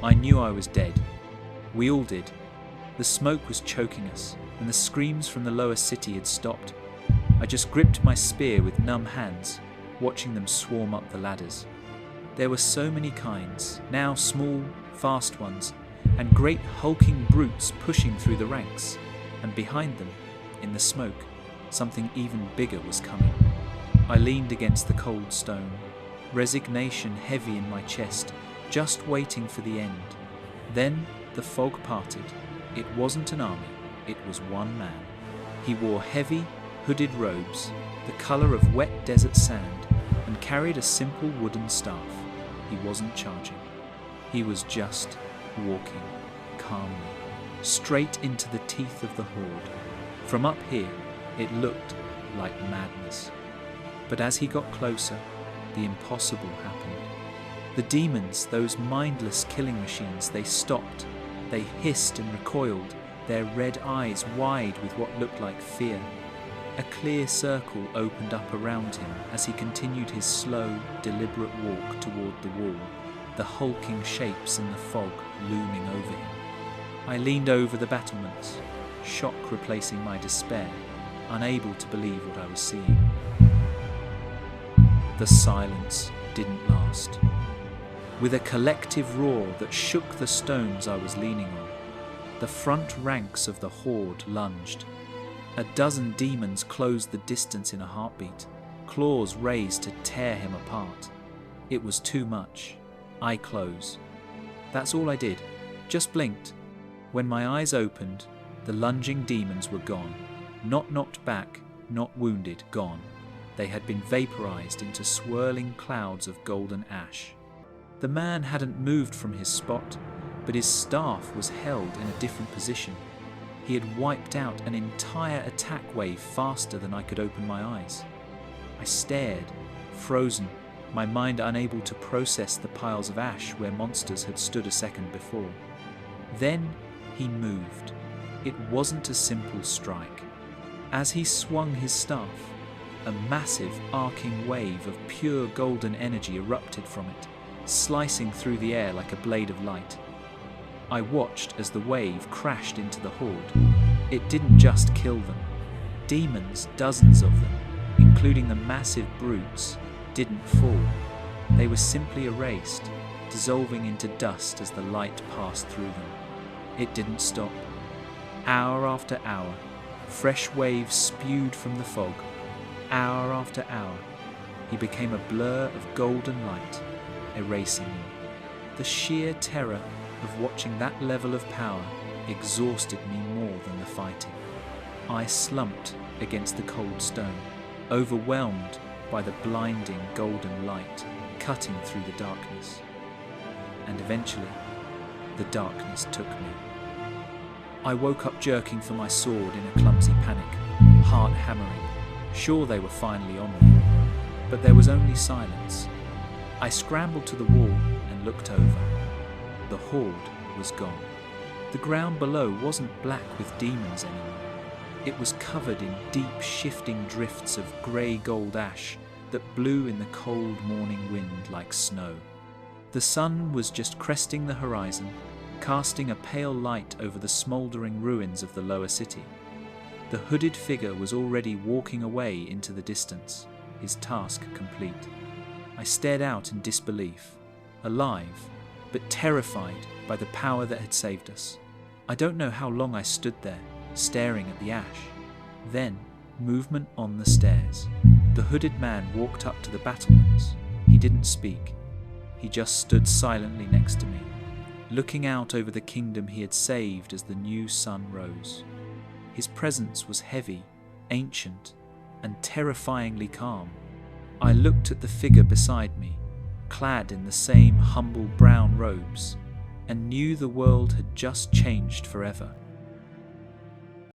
I knew I was dead. We all did. The smoke was choking us, and the screams from the lower city had stopped. I just gripped my spear with numb hands, watching them swarm up the ladders. There were so many kinds, now small, fast ones, and great hulking brutes pushing through the ranks, and behind them, in the smoke, something even bigger was coming. I leaned against the cold stone, resignation heavy in my chest, just waiting for the end. Then the fog parted. It wasn't an army, it was one man. He wore heavy, hooded robes, the colour of wet desert sand, and carried a simple wooden staff. He wasn't charging. He was just walking calmly, straight into the teeth of the horde. From up here, it looked like madness. But as he got closer, the impossible happened. The demons, those mindless killing machines, they stopped. They hissed and recoiled, their red eyes wide with what looked like fear. A clear circle opened up around him as he continued his slow, deliberate walk toward the wall, the hulking shapes in the fog looming over him. I leaned over the battlements, shock replacing my despair, unable to believe what I was seeing. The silence didn't last. With a collective roar that shook the stones I was leaning on, the front ranks of the horde lunged. A dozen demons closed the distance in a heartbeat, claws raised to tear him apart. It was too much. I close. That's all I did, just blinked. When my eyes opened, the lunging demons were gone. Not knocked back, not wounded, gone. They had been vaporized into swirling clouds of golden ash. The man hadn't moved from his spot, but his staff was held in a different position. He had wiped out an entire attack wave faster than I could open my eyes. I stared, frozen, my mind unable to process the piles of ash where monsters had stood a second before. Then he moved. It wasn't a simple strike. As he swung his staff, a massive arcing wave of pure golden energy erupted from it, slicing through the air like a blade of light. I watched as the wave crashed into the horde. It didn't just kill them. Demons, dozens of them, including the massive brutes, didn't fall. They were simply erased, dissolving into dust as the light passed through them. It didn't stop. Hour after hour, fresh waves spewed from the fog. Hour after hour, he became a blur of golden light, erasing them. The sheer terror of watching that level of power exhausted me more than the fighting. I slumped against the cold stone, overwhelmed by the blinding golden light cutting through the darkness. And eventually, the darkness took me. I woke up jerking for my sword in a clumsy panic, heart hammering, sure they were finally on me. But there was only silence. I scrambled to the wall and looked over. The horde was gone. The ground below wasn't black with demons anymore. It was covered in deep, shifting drifts of grey-gold ash that blew in the cold morning wind like snow. The sun was just cresting the horizon, casting a pale light over the smouldering ruins of the lower city. The hooded figure was already walking away into the distance, his task complete. I stared out in disbelief, alive, but terrified by the power that had saved us. I don't know how long I stood there, staring at the ash. Then, movement on the stairs. The hooded man walked up to the battlements. He didn't speak. He just stood silently next to me, looking out over the kingdom he had saved as the new sun rose. His presence was heavy, ancient, and terrifyingly calm. I looked at the figure beside me, clad in the same humble brown robes, and knew the world had just changed forever.